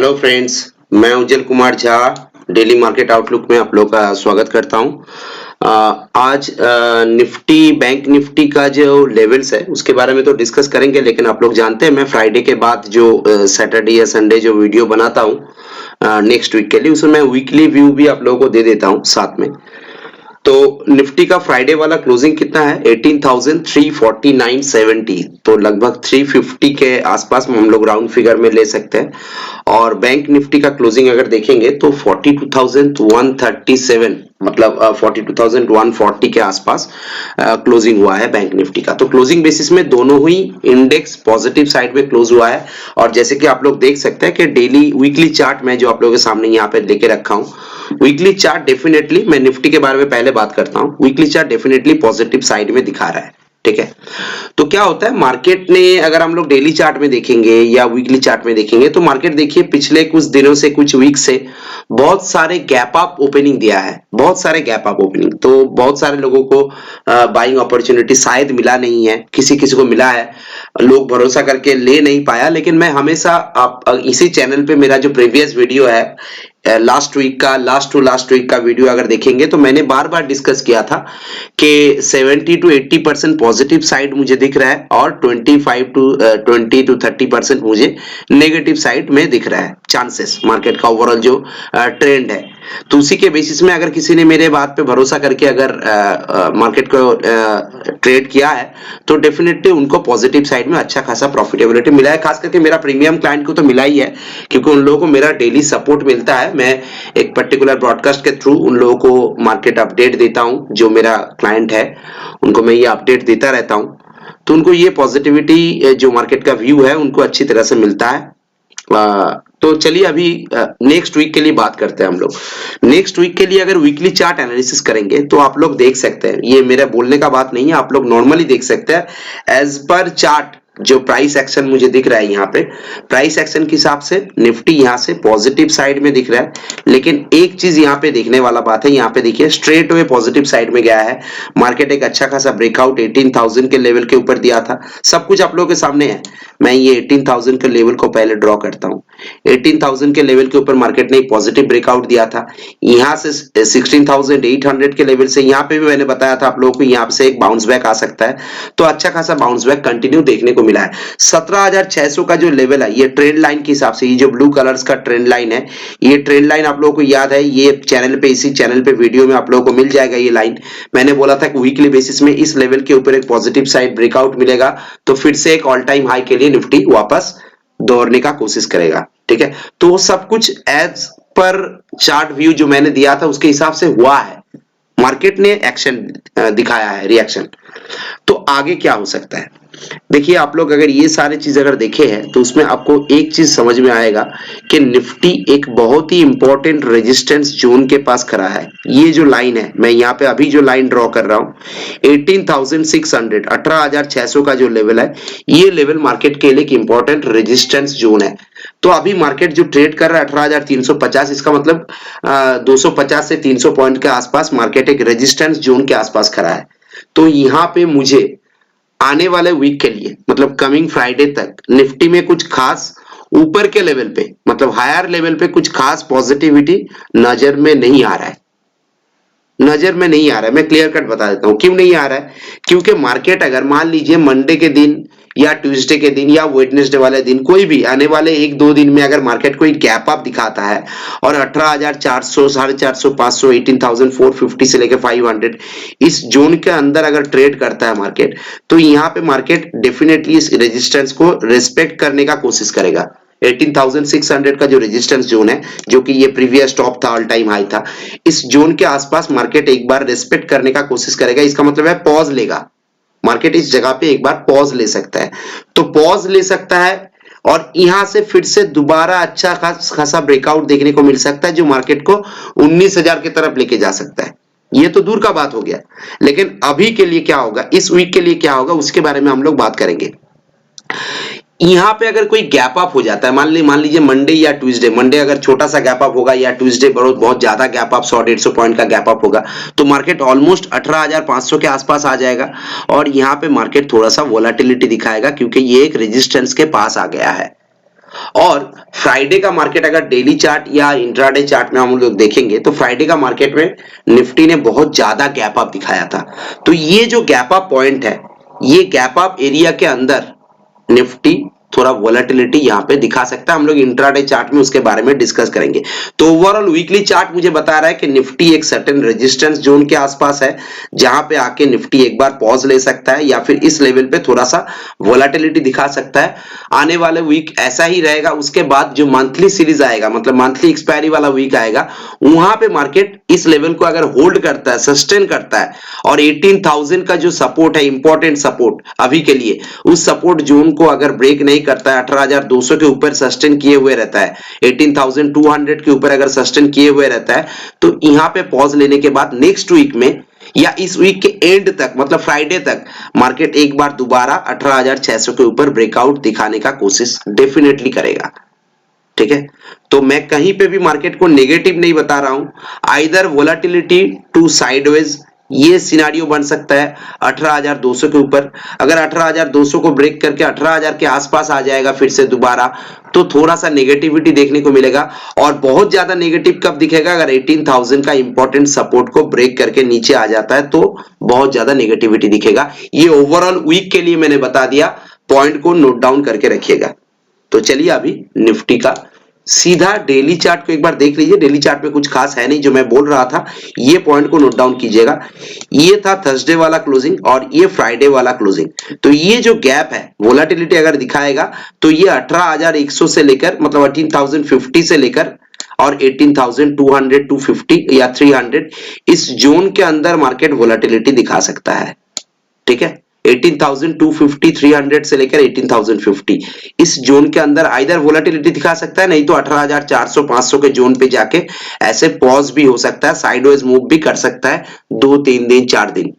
Hello friends, मैं Ujjwal Kumar Jha daily market outlook में आप लोग का स्वागत करता हूं। आज निफ्टी बैंक निफ्टी का जो लेवल्स है उसके बारे में तो डिस्कस करेंगे, लेकिन आप लोग जानते हैं मैं फ्राइडे के बाद जो सैटरडे या संडे जो वीडियो बनाता हूं नेक्स्ट वीक के लिए, उसमें मैं वीकली व्यू भी आप लोगों को दे देता हूं साथ में। तो निफ्टी का फ्राइडे वाला क्लोजिंग कितना है? 18,349.70, तो लगभग 350 के आसपास हम लोग राउंड फिगर में ले सकते हैं। और बैंक निफ्टी का क्लोजिंग अगर देखेंगे तो 42,137, मतलब 42,140 के आसपास क्लोजिंग हुआ है बैंक निफ्टी का। तो क्लोजिंग बेसिस में दोनों ही इंडेक्स पॉजिटिव साइड में क्लोज हुआ है। और जैसे कि आप लोग देख सकते हैं कि डेली वीकली चार्ट मैं जो आप लोगों के सामने यहाँ पे लेके रखा हूँ, वीकली चार्ट डेफिनेटली, मैं निफ्टी के बारे में पहले बात करता हूं, weekly chart definitely positive side में दिखा रहा है। ठीक है, तो क्या होता है मार्केट ने, अगर हम लोग डेली चार्ट में देखेंगे या वीकली चार्ट में देखेंगे तो मार्केट देखिए पिछले कुछ दिनों से, कुछ वीक से बहुत सारे गैप अप ओपनिंग दिया है, बहुत सारे गैप अप ओपनिंग। तो बहुत सारे लोगों को बाइंग अपॉर्चुनिटी शायद मिला नहीं है, किसी किसी को मिला है, लोग भरोसा करके ले नहीं पाया। लेकिन मैं हमेशा आप इसी चैनल पे मेरा जो प्रीवियस वीडियो है लास्ट टू वीक का वीडियो अगर देखेंगे तो मैंने बार बार डिस्कस किया था कि 70 to 80% पॉजिटिव साइड मुझे दिख रहा है और 25 to 20 to 30% मुझे नेगेटिव साइड में दिख रहा है चांसेस, मार्केट का ओवरऑल जो ट्रेंड है। तो उसी के बेसिस में अगर किसी ने मेरे बात पे भरोसा करके अगर मार्केट को ट्रेड किया है तो डेफिनेटली उनको पॉजिटिव साइड में अच्छा खासा प्रॉफिटेबिलिटी मिला है। खास करके मेरा प्रीमियम क्लाइंट को तो मिला ही है, क्योंकि उन लोगों को मेरा डेली सपोर्ट मिलता है। मैं एक पर्टिकुलर ब्रॉडकास्ट के थ्रू उन लोगों को मार्केट अपडेट देता हूं, जो मेरा क्लाइंट है उनको मैं ये अपडेट देता रहता हूं। तो उनको ये पॉजिटिविटी जो मार्केट का व्यू है उनको अच्छी तरह से मिलता है। तो चलिए अभी नेक्स्ट वीक के लिए बात करते हैं हम लोग। नेक्स्ट वीक के लिए अगर वीकली चार्ट एनालिसिस करेंगे तो आप लोग देख सकते हैं, ये मेरा बोलने का बात नहीं है, आप लोग नॉर्मली देख सकते हैं एज पर चार्ट जो प्राइस एक्शन मुझे दिख रहा है यहाँ पे, प्राइस एक्शन के हिसाब से निफ्टी यहाँ से पॉजिटिव साइड में दिख रहा है। लेकिन एक चीज यहाँ पे देखने वाला बात है, यहाँ पे देखिए स्ट्रेट वे पॉजिटिव साइड में गया है मार्केट, एक अच्छा खासा ब्रेकआउट 18,000 के लेवल के ऊपर दिया था। सब कुछ आप लोगों के सामने है, मैं ये 18,000 के लेवल को पहले ड्रॉ करता हूँ। 18,000 के लेवल के ऊपर मार्केट ने एक पॉजिटिव ब्रेकआउट दिया था। यहाँ से 16,800 के लेवल से, यहाँ पे भी मैंने बताया था आप लोगों को यहाँ से एक बाउंस बैक आ सकता है। तो अच्छा खासा बाउंस बैक कंटिन्यू देखने को मिला है। 17,600 का जो लेवल है, ये ट्रेंड लाइन के हिसाब से, ये जो ब्लू कलर्स का ट्रेंड लाइन है, ये ट्रेंड लाइन आप लोगों को याद है, ये चैनल पे, इसी चैनल पे वीडियो में आप लोगों को मिल जाएगा। ये लाइन मैंने बोला था कि वीकली बेसिस में इस लेवल के ऊपर एक पॉजिटिव साइड ब्रेकआउट मिलेगा तो फिर से एक ऑल टाइम हाई के लिए निफ्टी वापस दौड़ने का कोशिश करेगा। ठीक है, तो सब कुछ एज पर चार्ट व्यू जो मैंने दिया था उसके हिसाब से हुआ है। मार्केट ने एक्शन दिखाया है, रिएक्शन। तो आगे क्या हो सकता है? देखिए आप लोग अगर ये सारी चीज अगर देखे हैं तो उसमें आपको एक चीज समझ में आएगा कि निफ्टी एक बहुत ही इंपॉर्टेंट रेजिस्टेंस जोन के पास खड़ा है। ये जो लाइन है, मैं यहाँ पे अभी जो लाइन ड्रॉ कर रहा हूँ 18,600, 18,600 का जो लेवल है, ये लेवल मार्केट के लिए एक इंपॉर्टेंट रेजिस्टेंस जोन है। तो अभी मार्केट जो ट्रेड कर रहा है 18,350, इसका मतलब 250 से 300 पॉइंट के आसपास मार्केट एक रेजिस्टेंस जोन के आसपास खड़ा है। तो यहाँ पे मुझे आने वाले वीक के लिए, मतलब कमिंग फ्राइडे तक निफ्टी में कुछ खास ऊपर के लेवल पे, मतलब हायर लेवल पे कुछ खास पॉजिटिविटी नजर में नहीं आ रहा है, नजर में नहीं आ रहा है। मैं क्लियर कट बता देता हूं क्यों नहीं आ रहा है। क्योंकि मार्केट अगर मान लीजिए मंडे के दिन या ट्यूसडे के दिन या वेडनेसडे वाले दिन, कोई भी आने वाले 1-2 दिन में अगर मार्केट कोई गैप अप दिखाता है और 18,400, 450, 500, 18,450 से लेकर 500 इस जोन के अंदर अगर ट्रेड करता है मार्केट, तो यहाँ पे मार्केट डेफिनेटली इस रेजिस्टेंस को रिस्पेक्ट करने का कोशिश करेगा। 18,600 का जो रेजिस्टेंस जोन है, जो कि ये प्रीवियस टॉप था, ऑल टाइम हाई था, इस जोन के आसपास मार्केट एक बार रिस्पेक्ट करने का कोशिश करेगा। इसका मतलब है पॉज लेगा मार्केट, इस जगह पे एक बार पॉज ले सकता है। तो पॉज ले सकता है और यहां से फिर से दोबारा अच्छा खासा ब्रेकआउट देखने को मिल सकता है, जो मार्केट को 19,000 की तरफ लेके जा सकता है। ये तो दूर का बात हो गया, लेकिन अभी के लिए क्या होगा, इस वीक के लिए क्या होगा, उसके बारे में हम लोग बात करेंगे। यहां पे अगर कोई गैप अप हो जाता है, मान लीजिए मंडे या ट्यूसडे, मंडे अगर छोटा सा गैप अप होगा या ट्यूसडे बहुत ज्यादा गैप अप 100-150 पॉइंट का गैप अप होगा, तो मार्केट ऑलमोस्ट 18,500 के आसपास आ जाएगा और यहां पे मार्केट थोड़ा सा वोलेटिलिटी दिखाएगा, क्योंकि ये एक रेजिस्टेंस के पास आ गया है। और फ्राइडे का मार्केट अगर डेली चार्ट या इंट्राडे चार्ट में हम लोग देखेंगे तो फ्राइडे का मार्केट में निफ्टी ने बहुत ज्यादा गैप अप दिखाया था। तो ये जो गैप अप पॉइंट है, ये गैप अप एरिया के अंदर निफ्टी थोड़ा वोलेटिलिटी यहां पे दिखा सकता है। हम लोग इंट्राडे चार्ट में उसके बारे में डिस्कस करेंगे। तो ओवरऑल वीकली चार्ट मुझे बता रहा है कि निफ्टी एक सर्टेन रेजिस्टेंस जोन के आसपास है, जहां पे आके निफ्टी एक बार पॉज ले सकता है या फिर इस लेवल पे थोड़ा सा वोलेटिलिटी दिखा सकता है। आने वाले वीक ऐसा ही रहेगा। उसके बाद जो मंथली सीरीज आएगा, मतलब मंथली एक्सपायरी वाला वीक आएगा, वहां पे मार्केट इस लेवल को अगर होल्ड करता है, सस्टेन करता है और 18,000 का जो सपोर्ट है, इंपॉर्टेंट सपोर्ट अभी के लिए, उस सपोर्ट जोन को अगर ब्रेक नहीं करता है, 18,200 के ऊपर सस्टेन किए हुए रहता है, 18,200 के ऊपर अगर सस्टेन किए हुए रहता है, तो यहां पे पॉज लेने के बाद नेक्स्ट वीक में या इस वीक के एंड तक, मतलब फ्राइडे तक, मार्केट एक बार दोबारा 18,600 के ऊपर ब्रेकआउट दिखाने का कोशिश डेफिनेटली करेगा। ठीक है, तो मैं कहीं पे भी मार्केट को नेगेटिव नहीं बता रहा हूं। आइदर वोलेटिलिटी टू साइडवेज, ये सिनारियो बन सकता है 18,200 के ऊपर। अगर 18,200 को ब्रेक करके 18,000 के आसपास आ जाएगा फिर से दोबारा, तो थोड़ा सा नेगेटिविटी देखने को मिलेगा। और बहुत ज्यादा नेगेटिव कब दिखेगा? अगर 18,000 का इंपॉर्टेंट सपोर्ट को ब्रेक करके नीचे आ जाता है तो बहुत ज्यादा नेगेटिविटी दिखेगा। ये ओवरऑल वीक के लिए मैंने बता दिया, पॉइंट को नोट डाउन करके रखिएगा। तो चलिए अभी निफ्टी का सीधा डेली चार्ट को एक बार देख लीजिए। डेली चार्ट में कुछ खास है नहीं, जो मैं बोल रहा था ये पॉइंट को नोट डाउन कीजिएगा। ये था थर्सडे वाला क्लोजिंग और ये फ्राइडे वाला क्लोजिंग। तो ये जो गैप है, वोलेटिलिटी अगर दिखाएगा तो ये 18,100 से लेकर, मतलब 18,050 से लेकर और 18,200 250 या 300, इस जोन के अंदर मार्केट वोलेटिलिटी दिखा सकता है। ठीक है, 18,250 300 से लेकर 18,050 इस जोन के अंदर आइदर वोलेटिलिटी दिखा सकता है, नहीं तो 18,400 500 के जोन पे जाके ऐसे पॉज भी हो सकता है, साइडवेज मूव भी कर सकता है 2-3 दिन 4 दिन।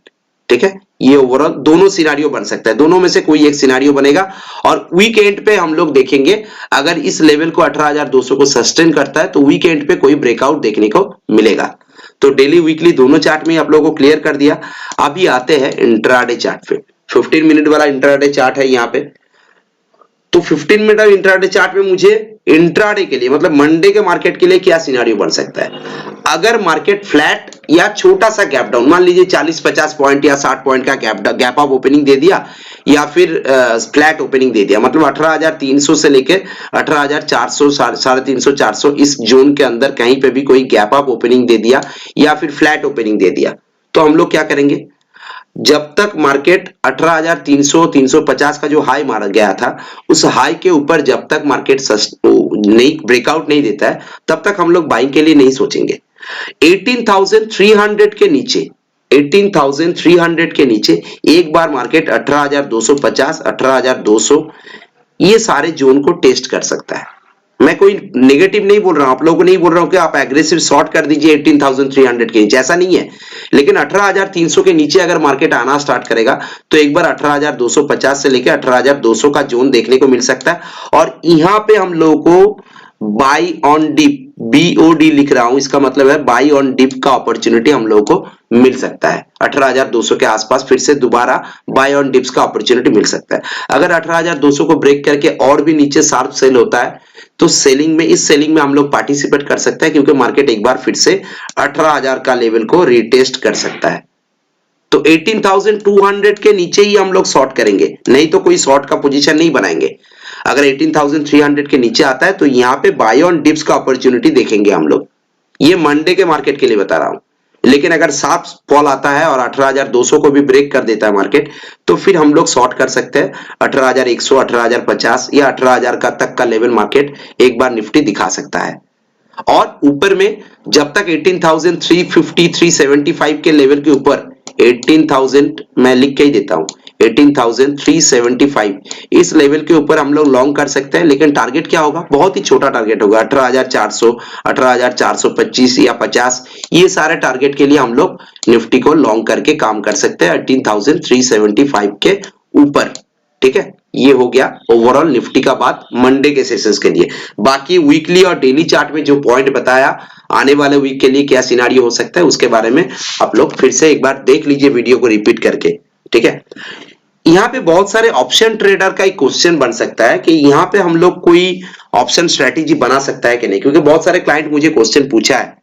ठीक है, ये ओवरऑल दोनों सिनारियो बन सकता है, दोनों में से कोई एक सिनारियो बनेगा। और वीकेंड पे हम लोग देखेंगे, अगर इस लेवल को 18,200 को सस्टेन करता है तो वीकेंड पे कोई ब्रेकआउट देखने को मिलेगा। तो डेली वीकली दोनों चार्ट में आप लोगों को क्लियर कर दिया। अभी आते हैं इंट्राडे चार्ट पे। 15 मिनट वाला इंट्राडे चार्ट है यहाँ पे। तो 15 मिनट वाले इंट्राडे चार्ट में मुझे इंट्राडे के लिए, मतलब मंडे के मार्केट के लिए क्या सिनारियो बन सकता है? अगर मार्केट फ्लैट या छोटा सा गैप डाउन, मान लीजिए 40-50 पॉइंट या 60 पॉइंट का गैप अप ओपनिंग दे दिया या फिर फ्लैट ओपनिंग दे दिया, मतलब 18,300 से लेकर 18,400 350 400 इस जोन के अंदर कहीं पे भी कोई गैप अप ओपनिंग दे दिया या फिर फ्लैट ओपनिंग दे दिया, तो हम लोग क्या करेंगे? जब तक मार्केट 18,300 350 का जो हाई मारा गया था, उस हाई के ऊपर जब तक मार्केट नहीं ब्रेकआउट नहीं देता है, तब तक हम लोग बाइंग के लिए नहीं सोचेंगे। 18,300 के नीचे, 18,300 के नीचे एक बार मार्केट 18,250 18,200 ये सारे जोन को टेस्ट कर सकता है। मैं कोई नेगेटिव नहीं बोल रहा हूं, आप लोगों को नहीं बोल रहा हूं कि आप एग्रेसिव शॉर्ट कर दीजिए 18,300 के नीचे, ऐसा नहीं है। लेकिन 18,300 के नीचे अगर मार्केट आना स्टार्ट करेगा तो एक बार 18,250 से लेकर 18,200 का जोन देखने को मिल सकता है। और यहां पे हम लोगों को बाई ऑन डिप, BOD लिख रहा हूं, इसका मतलब है बाई ऑन डिप का अपॉर्चुनिटी हम लोगों को मिल सकता है। 18,200 के आसपास फिर से दोबारा बाय ऑन डिप्स का अपॉर्चुनिटी मिल सकता है। अगर 18,200 को ब्रेक करके और भी नीचे शार्प सेल होता है तो सेलिंग में, इस सेलिंग में हम लोग पार्टिसिपेट कर सकते हैं, क्योंकि मार्केट एक बार फिर से 18,000 का लेवल को रीटेस्ट कर सकता है। तो 18,200 के नीचे ही हम लोग शॉर्ट करेंगे, नहीं तो कोई शॉर्ट का पोजीशन नहीं बनाएंगे। अगर 18,300 के नीचे आता है तो यहां पे बाय ऑन डिप्स का अपॉर्चुनिटी देखेंगे हम लोग। ये मंडे के मार्केट के लिए बता रहा हूं। लेकिन अगर साफ फॉल आता है और 18,200 को भी ब्रेक कर देता है मार्केट, तो फिर हम लोग शॉर्ट कर सकते हैं 18,100 18,050 या 18,000 का तक का लेवल मार्केट एक बार निफ्टी दिखा सकता है। और ऊपर में जब तक 18,350 375 के लेवल के ऊपर, 18,000 मैं लिख के ही देता हूं, 18,375 इस लेवल के ऊपर हम लोग लॉन्ग कर सकते हैं। लेकिन टारगेट क्या होगा? बहुत ही छोटा टारगेट होगा, 18,400 18,425 या 50, ये सारे टारगेट के लिए हम लोग निफ्टी को लॉन्ग करके काम कर सकते हैं 18,375 के ऊपर। ठीक है, ये हो गया ओवरऑल निफ्टी का बात मंडे के सेशंस के लिए। बाकी वीकली और डेली चार्ट में जो पॉइंट बताया, आने वाले वीक के लिए क्या सिनारियो हो सकता है, उसके बारे में आप लोग फिर से एक बार देख लीजिए वीडियो को रिपीट करके। ठीक है, यहाँ पे बहुत सारे ऑप्शन ट्रेडर का एक क्वेश्चन बन सकता है कि यहाँ पे हम लोग कोई ऑप्शन स्ट्रेटेजी बना सकता है कि नहीं, क्योंकि बहुत सारे क्लाइंट मुझे क्वेश्चन पूछा है।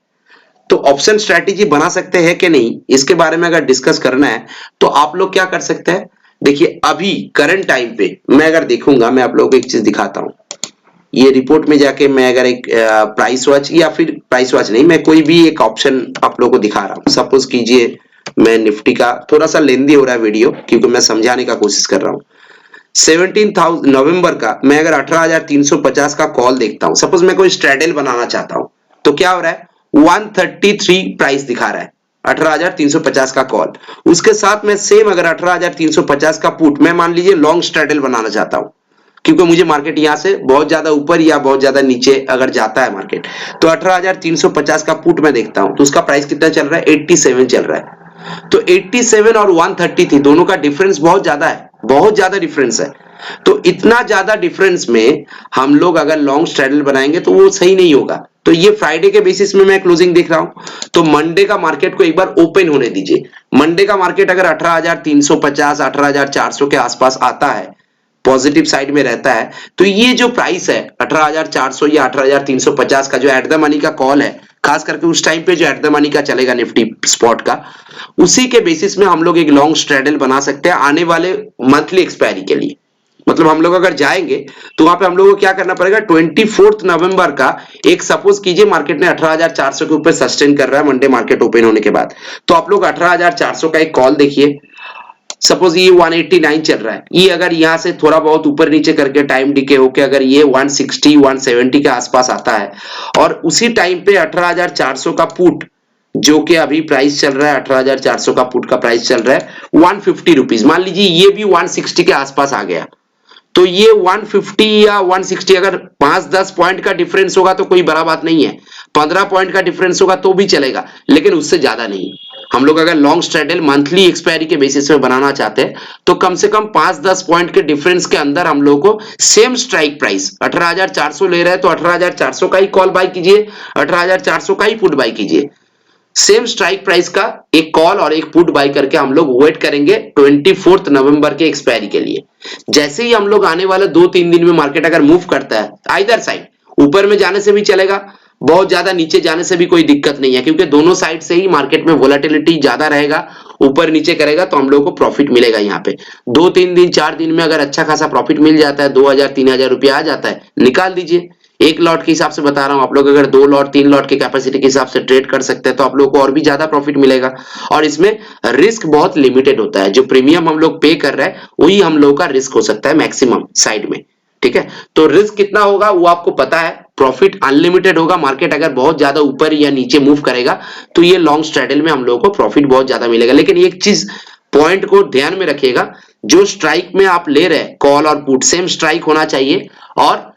तो ऑप्शन स्ट्रेटेजी बना सकते हैं कि नहीं, इसके बारे में अगर डिस्कस करना है तो आप लोग क्या कर सकते हैं। देखिए अभी करंट टाइम पे मैं अगर देखूंगा, मैं आप लोगों को एक चीज दिखाता हूं। ये रिपोर्ट में जाके मैं अगर एक प्राइस वॉच या फिर प्राइस वॉच नहीं, मैं कोई भी एक ऑप्शन आप लोगों को दिखा रहा हूं। सपोज कीजिए मैं निफ्टी का, थोड़ा सा लेंदी हो रहा है वीडियो क्योंकि मैं समझाने का कोशिश कर रहा हूं। 17 नवंबर का मैं अगर 18,350 का कॉल देखता हूं, सपोज मैं कोई स्ट्रैडल बनाना चाहता हूं, तो क्या हो रहा है 133 प्राइस दिखा रहा है 18,350 का कॉल। उसके साथ में सेम अगर 18,350 का पुट मैं मान लीजिए लॉन्ग स्ट्रैडल बनाना चाहता हूं, क्योंकि मुझे मार्केट यहां से बहुत ज्यादा ऊपर या बहुत ज्यादा नीचे अगर जाता है मार्केट, तो 18,350 का पुट मैं देखता हूं तो उसका प्राइस कितना चल रहा है 87 चल रहा है। तो 87 और 133 दोनों का डिफरेंस बहुत ज्यादा है, बहुत ज्यादा डिफरेंस है। तो इतना ज्यादा डिफरेंस में हम लोग अगर लॉन्ग स्ट्रैडल बनाएंगे तो वो सही नहीं होगा। तो ये फ्राइडे के बेसिस में मैं क्लोजिंग देख रहा हूं, तो मंडे का मार्केट को एक बार ओपन होने दीजिए। मंडे का मार्केट अगर 18,350 18,400 के आसपास आता है, पॉजिटिव साइड में रहता है, तो ये जो प्राइस है 18,400 या 18,350 का जो एट द मनी का कॉल है, खास करके उस टाइम पे जो एट द मनी का चलेगा निफ्टी स्पॉट का, उसी के बेसिस में हम लोग एक लॉन्ग स्ट्रैडल बना सकते हैं आने वाले मंथली एक्सपायरी के लिए। मतलब हम लोग अगर जाएंगे तो वहां पे हम लोगों को क्या करना पड़ेगा, 24 नवंबर का एक, सपोज कीजिए मार्केट ने 18,400 के ऊपर सस्टेन कर रहा है मंडे मार्केट ओपन होने के बाद, तो आप लोग 18,400 का एक कॉल देखिए। सपोज ये 189 चल रहा है, ये अगर यहां से थोड़ा बहुत ऊपर नीचे करके टाइम डिके होके अगर ये 160 170 के आसपास आता है, और उसी टाइम पे 18,400 का पुट जो कि अभी प्राइस चल रहा है, 18,400 का पुट का प्राइस चल रहा है 150 रुपीज, मान लीजिए ये भी 160 के आसपास आ गया, तो ये 150 या 160 अगर 5-10 पॉइंट का डिफरेंस होगा तो कोई बड़ा बात नहीं है, 15 पॉइंट का डिफरेंस होगा तो भी चलेगा, लेकिन उससे ज्यादा नहीं। हम लोग अगर लॉन्ग स्ट्रैडल मंथली एक्सपायरी के बेसिस में बनाना चाहते हैं तो कम से कम 5-10 पॉइंट के डिफरेंस के अंदर हम लोग को सेम स्ट्राइक प्राइस 18,400 ले रहे हैं तो 18,400 का ही कॉल बाय कीजिए, 18,400 का ही पुट बाय कीजिए। सेम स्ट्राइक प्राइस का एक कॉल और एक पुट बाय करके हम लोग वेट करेंगे 24 नवंबर के एक्सपायरी के लिए। जैसे ही हम लोग आने वाले 2-3 दिन में मार्केट अगर मूव करता है आइदर साइड, ऊपर में जाने से भी चलेगा, बहुत ज्यादा नीचे जाने से भी कोई दिक्कत नहीं है, क्योंकि दोनों साइड से ही मार्केट में वोलेटिलिटी ज्यादा रहेगा, ऊपर नीचे करेगा तो हम लोग को प्रॉफिट मिलेगा। यहाँ पे 2-3 दिन 4 दिन में अगर अच्छा खासा प्रॉफिट मिल जाता है, 2,000-3,000 रुपया आ जाता है, निकाल दीजिए। एक लॉट के हिसाब से बता रहा हूं, आप लोग अगर 2 लॉट 3 लॉट की कैपेसिटी के हिसाब से ट्रेड कर सकते हैं तो आप लोगों को और भी ज्यादा प्रॉफिट मिलेगा। और इसमें रिस्क बहुत लिमिटेड होता है, जो प्रीमियम हम लोग पे कर रहे हैं वही हम लोग का रिस्क हो सकता है मैक्सिमम साइड में, ठीक है। तो रिस्क कितना होगा वो आपको पता है, प्रॉफिट अनलिमिटेड होगा। मार्केट अगर बहुत ज्यादा ऊपर या नीचे मूव करेगा तो ये लॉन्ग स्ट्रैडल में हम लोगों को प्रॉफिट बहुत ज्यादा मिलेगा। लेकिन एक चीज पॉइंट को ध्यान में रखिएगा, जो स्ट्राइक में आप ले रहे हैं कॉल और पुट सेम स्ट्राइक होना चाहिए, और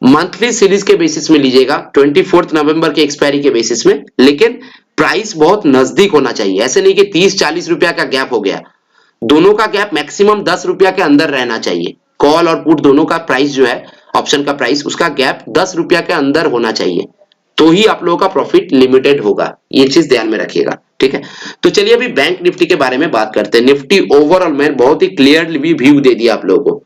मंथली सीरीज के बेसिस में लीजिएगा 24 नवंबर के एक्सपायरी के बेसिस में, लेकिन प्राइस बहुत नजदीक होना चाहिए। ऐसे नहीं कि 30-40 रुपया का गैप हो गया, दोनों का गैप मैक्सिमम 10 रुपया के अंदर रहना चाहिए। कॉल और पुट दोनों का प्राइस जो है, ऑप्शन का प्राइस, उसका गैप 10 रुपया के अंदर होना चाहिए, तो ही आप लोगों का प्रॉफिट लिमिटेड होगा। ये चीज ध्यान में रखिएगा, ठीक है। तो चलिए अभी बैंक निफ्टी के बारे में बात करते हैं। निफ्टी ओवरऑल में बहुत ही क्लियरली व्यू दे दिया आप लोगों को।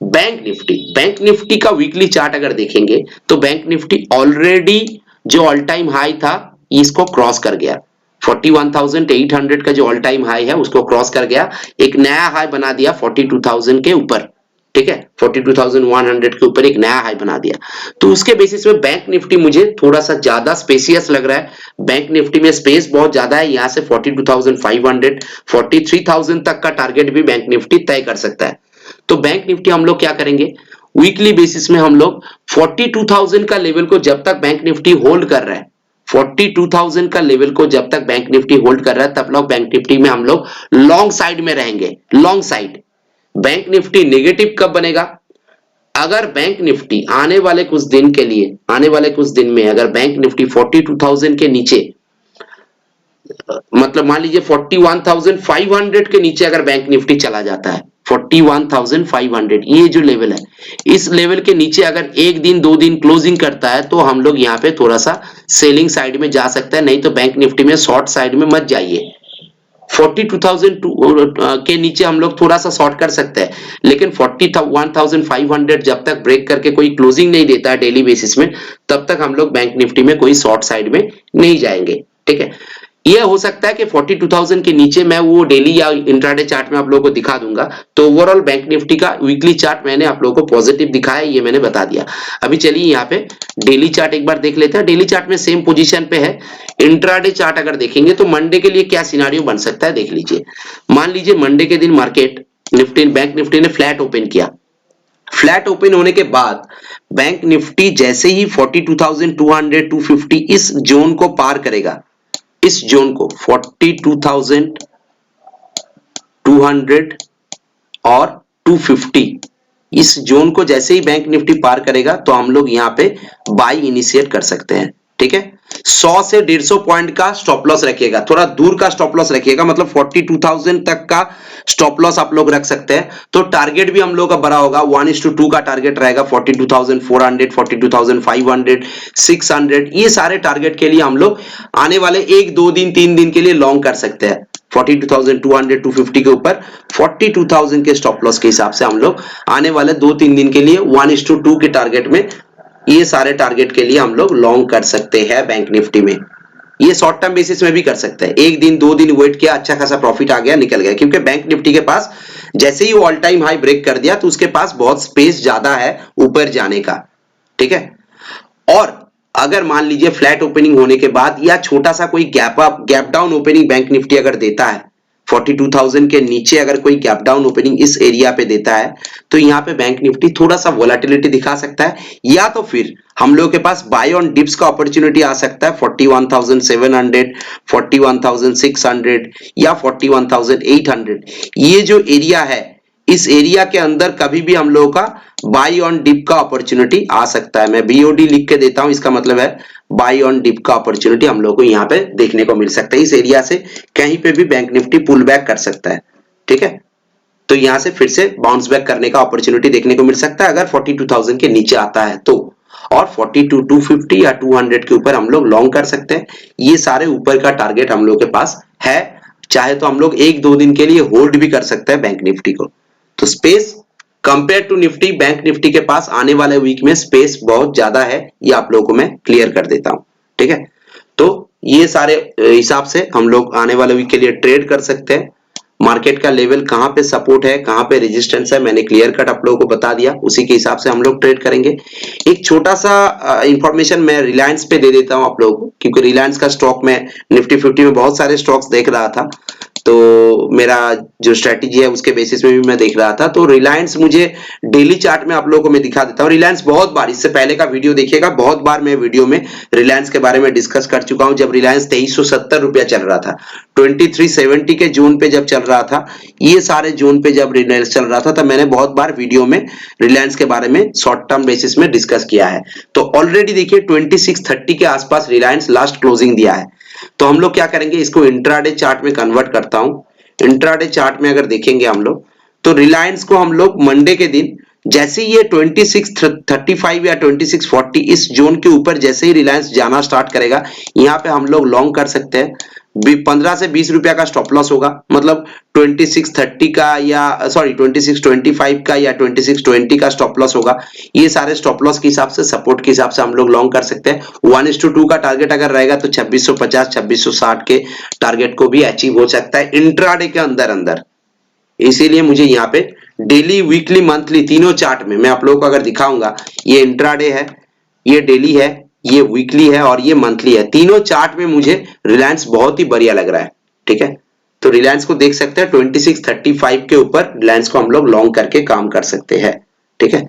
बैंक निफ्टी का वीकली चार्ट अगर देखेंगे तो बैंक निफ्टी ऑलरेडी जो ऑल टाइम हाई था इसको क्रॉस कर गया, 41,800 का जो ऑल टाइम हाई है उसको क्रॉस कर गया, एक नया हाई बना दिया 42,000 के ऊपर, ठीक है, 42,100 के ऊपर एक नया हाई बना दिया। तो उसके बेसिस में बैंक निफ्टी मुझे थोड़ा सा ज्यादा स्पेसियस लग रहा है। बैंक निफ्टी में स्पेस बहुत ज्यादा है, यहां से 42,500 43,000 तक का टारगेट भी बैंक निफ्टी तय कर सकता है। तो बैंक निफ्टी हम लोग क्या करेंगे, वीकली बेसिस में हम लोग 42,000 का लेवल को जब तक बैंक निफ्टी होल्ड कर रहा है, 42,000 का लेवल को जब तक बैंक निफ्टी होल्ड कर रहा है तब लोग बैंक निफ्टी में हम लोग लॉन्ग साइड में रहेंगे। Long side bank Nifty negative कब बनेगा, अगर बैंक निफ्टी आने वाले कुछ दिन के लिए, आने वाले कुछ दिन में अगर बैंक निफ्टी 42,000 के नीचे, मतलब मान लीजिए 41,500 के नीचे अगर बैंक निफ्टी चला जाता है, 41,500 ये जो लेवल है, इस लेवल के नीचे अगर एक दिन 2 दिन क्लोजिंग करता है तो हम लोग यहाँ पे थोड़ा सा सेलिंग साइड में जा सकते हैं, नहीं तो बैंक निफ्टी में शॉर्ट साइड में मत जाइए। 42,000 के नीचे हम लोग थोड़ा सा शॉर्ट कर सकते हैं, लेकिन 41,500 जब तक ब्रेक करके कोई क्लोजिंग नहीं देता है डेली बेसिस में, तब तक हम लोग बैंक निफ्टी में कोई शॉर्ट साइड में नहीं जाएंगे। ठीक है, यह हो सकता है कि 42,000 के नीचे मैं वो डेली या इंट्राडे चार्ट में आप लोगों को दिखा दूंगा। तो ओवरऑल बैंक निफ्टी का वीकली चार्ट मैंने आप लोगों को पॉजिटिव दिखाया, ये मैंने बता दिया। अभी चलिए यहाँ पे डेली चार्ट एक बार देख लेते हैं। डेली चार्ट में सेम पोजीशन पे है। इंट्राडे चार्ट अगर देखेंगे तो मंडे के लिए क्या सिनारियो बन सकता है देख लीजिए। मान लीजिए मंडे के दिन मार्केट निफ्टी, बैंक निफ्टी ने फ्लैट ओपन किया। फ्लैट ओपन होने के बाद बैंक निफ्टी जैसे ही 42,200 250 इस जोन को पार करेगा, इस जोन को 42,200 और 250 इस जोन को जैसे ही बैंक निफ्टी पार करेगा तो हम लोग यहाँ पे बाई इनिशिएट कर सकते हैं। ठीक है, 100 से 150 पॉइंट का स्टॉप लॉस रखिएगा, थोड़ा दूर का स्टॉप लॉस रखिएगा, मतलब 42,000 तक का स्टॉप लॉस आप लोग रख सकते हैं। तो टारगेट भी हम लोग का बड़ा होगा, 1:2 का टारगेट रहेगा। 42,400, 42,500, 600 ये सारे टारगेट के लिए हम लोग आने वाले 1 2 दिन 3 दिन के लिए लॉन्ग कर सकते हैं। 42,200 250 के ऊपर 42,000 के स्टॉप लॉस के हिसाब से हम लोग आने वाले 2-3 दिन के लिए 1:2 के टारगेट में ये सारे टारगेट के लिए हम लोग लॉन्ग कर सकते हैं बैंक निफ्टी में। ये शॉर्ट टर्म बेसिस में भी कर सकते हैं, 1 दिन 2 दिन वेट किया, अच्छा खासा प्रॉफिट आ गया, निकल गया, क्योंकि बैंक निफ्टी के पास जैसे ही वो ऑल टाइम हाई ब्रेक कर दिया तो उसके पास बहुत स्पेस ज्यादा है ऊपर जाने का। ठीक है, और अगर मान लीजिए फ्लैट ओपनिंग होने के बाद या छोटा सा कोई gap down opening bank Nifty अगर देता है, 42,000 के नीचे अगर कोई गैप डाउन ओपनिंग इस एरिया पे देता है तो यहाँ पे बैंक निफ्टी थोड़ा सा वोलेटिलिटी दिखा सकता है, या तो फिर हम लोगों के पास बाय ऑन डिप्स का अपॉर्चुनिटी आ सकता है 41,700, 41,600 या 41,800। ये जो एरिया है, इस एरिया के अंदर कभी भी हम लोगों का बाई ऑन डिप का अपॉर्चुनिटी आ सकता है। मैं बीओडी लिख के देता हूं, इसका मतलब है बाई ऑन डिप का अपॉर्चुनिटी हम लोगों को यहाँ पे देखने को मिल सकता है। इस एरिया से कहीं पे भी बैंक निफ्टी पुल बैक कर सकता है। ठीक है, तो यहां से फिर से बाउंस बैक करने का अपॉर्चुनिटी देखने को मिल सकता है अगर 42,000 के नीचे आता है तो, और 42,250 या 200 के ऊपर हम लोग लॉन्ग कर सकते हैं। ये सारे ऊपर का टारगेट हम लोग के पास है, चाहे तो हम लोग 1-2 दिन के लिए होल्ड भी कर सकते हैं बैंक निफ्टी को। तो space compare to Nifty, bank Nifty के पास आने वाले वीक में स्पेस बहुत ज्यादा है, ये आप लोगों को मैं क्लियर कर देता हूं। ठीक है, तो ये सारे हिसाब से हम लोग आने वाले वीक के लिए ट्रेड कर सकते हैं। मार्केट का लेवल कहां पे सपोर्ट है, कहां पे रेजिस्टेंस है, मैंने क्लियर कट आप लोगों को बता दिया, उसी के हिसाब से हम लोग ट्रेड करेंगे। एक छोटा सा इंफॉर्मेशन मैं रिलायंस पे दे देता हूं आप लोगों को, क्योंकि रिलायंस का स्टॉक में निफ्टी 50 में बहुत सारे स्टॉक्स देख रहा था, तो मेरा जो स्ट्रेटेजी है उसके बेसिस में भी मैं देख रहा था। तो रिलायंस मुझे डेली चार्ट में आप लोगों को मैं दिखा देता हूं। रिलायंस बहुत बार, इससे पहले का वीडियो देखिएगा, बहुत बार मैं वीडियो में रिलायंस के बारे में डिस्कस कर चुका हूं। जब रिलायंस 2370 रुपया चल रहा था, 2370 के जोन पे जब चल रहा था, ये सारे जोन पे जब रिलायंस चल रहा था, तब मैंने बहुत बार वीडियो में रिलायंस के बारे में शॉर्ट टर्म बेसिस में डिस्कस किया है। तो ऑलरेडी देखिए 2630 के आसपास रिलायंस लास्ट क्लोजिंग दिया है। तो हम लोग क्या करेंगे, इसको इंट्राडे चार्ट में कन्वर्ट करता हूं। इंट्राडे चार्ट में अगर देखेंगे हम लोग, तो रिलायंस को हम लोग मंडे के दिन जैसे ही ये 2635 या 2640 इस जोन के ऊपर जैसे ही रिलायंस जाना स्टार्ट करेगा, यहाँ पे हम लोग लॉन्ग कर सकते हैं। 15 से 20 रुपया का स्टॉप लॉस होगा, मतलब 2630 का या 2625 का या 2620 का स्टॉप लॉस होगा। ये सारे स्टॉप लॉस के हिसाब से, सपोर्ट के हिसाब से हम लोग लॉन्ग कर सकते हैं। 1:2 का टारगेट अगर रहेगा तो 2650 2660 के टारगेट को भी अचीव हो सकता है इंट्राडे के अंदर अंदर। इसीलिए मुझे यहाँ पे डेली, वीकली, मंथली तीनों चार्ट में मैं आप लोगों को अगर दिखाऊंगा, ये इंट्राडे है, ये डेली है, ये वीकली है और ये मंथली है, तीनों चार्ट में मुझे रिलायंस बहुत ही बढ़िया लग रहा है। ठीक है, तो रिलायंस को देख सकते हैं 2635 के ऊपर रिलायंस को हम लोग लॉन्ग करके काम कर सकते हैं। ठीक है,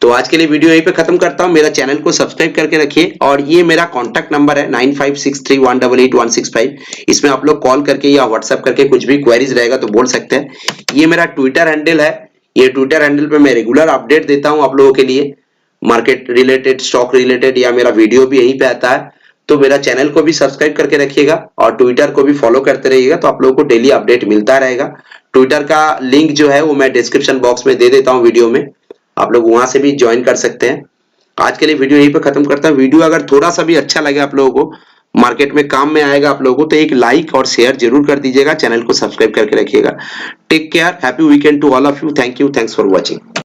तो आज के लिए वीडियो यहीं पे खत्म करता हूं। मेरा चैनल को सब्सक्राइब करके रखिए, और ये मेरा कॉन्टैक्ट नंबर है 9563188165। इसमें आप लोग कॉल करके या व्हाट्सएप करके कुछ भी क्वेरीज रहेगा तो बोल सकते हैं। ये मेरा ट्विटर हैंडल है, ये ट्विटर हैंडल पे मैं रेगुलर अपडेट देता हूं आप लोगों के लिए, मार्केट रिलेटेड, स्टॉक रिलेटेड, या मेरा वीडियो भी यहीं पे आता है। तो मेरा चैनल को भी सब्सक्राइब करके रखिएगा और ट्विटर को भी फॉलो करते रहिएगा, तो आप लोगों को डेली अपडेट मिलता रहेगा। ट्विटर का लिंक जो है वो मैं डिस्क्रिप्शन बॉक्स में दे देता हूँ वीडियो में, आप लोग वहां से भी ज्वाइन कर सकते हैं। आज के लिए वीडियो यहीं पे खत्म करता हूं। वीडियो अगर थोड़ा सा भी अच्छा लगे आप लोगों को मार्केट में काम में आएगा आप लोगों को, तो एक लाइक और शेयर जरूर कर दीजिएगा, चैनल को सब्सक्राइब करके रखिएगा। Take care, happy weekend to all of you, thank you, thanks for watching.